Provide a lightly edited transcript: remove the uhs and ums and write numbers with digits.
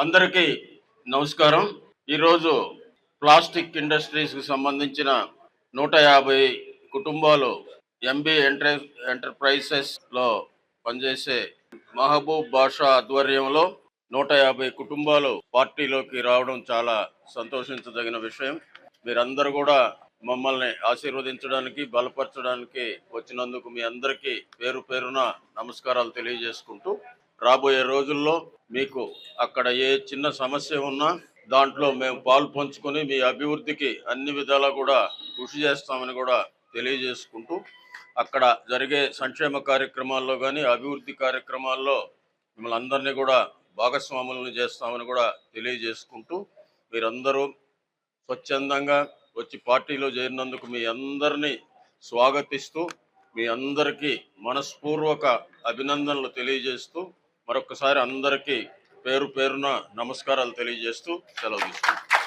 అందరికీ నమస్కారం. ఈరోజు ప్లాస్టిక్ ఇండస్ట్రీస్కి సంబంధించిన 150 కుటుంబాలు ఎంబీ ఎంటర్ప్రైజెస్లో పనిచేసే మహబూబ్ బాషా ఆధ్వర్యంలో 150 కుటుంబాలు పార్టీలోకి రావడం చాలా సంతోషించదగిన విషయం. మీరందరూ కూడా మమ్మల్ని ఆశీర్వదించడానికి, బలపరచడానికి వచ్చినందుకు మీ అందరికీ పేరు పేరున నమస్కారాలు తెలియజేసుకుంటూ, రాబోయే రోజుల్లో మీకు అక్కడ ఏ చిన్న సమస్య ఉన్నా దాంట్లో మేము పాలు పంచుకొని మీ అభివృద్ధికి అన్ని విధాలా కూడా కృషి చేస్తామని కూడా తెలియజేసుకుంటూ, అక్కడ జరిగే సంక్షేమ కార్యక్రమాల్లో కానీ అభివృద్ధి కార్యక్రమాల్లో మిమ్మల్ని అందరినీ కూడా భాగస్వాములను చేస్తామని కూడా తెలియజేసుకుంటూ, మీరందరూ స్వచ్ఛందంగా వచ్చి పార్టీలో చేరినందుకు మీ అందరినీ స్వాగతిస్తూ, మీ అందరికీ మనస్పూర్వక అభినందనలు తెలియజేస్తూ, మరొకసారి అందరికీ పేరు పేరున నమస్కారాలు తెలియజేస్తూ సెలవు తీసుకుంటాం.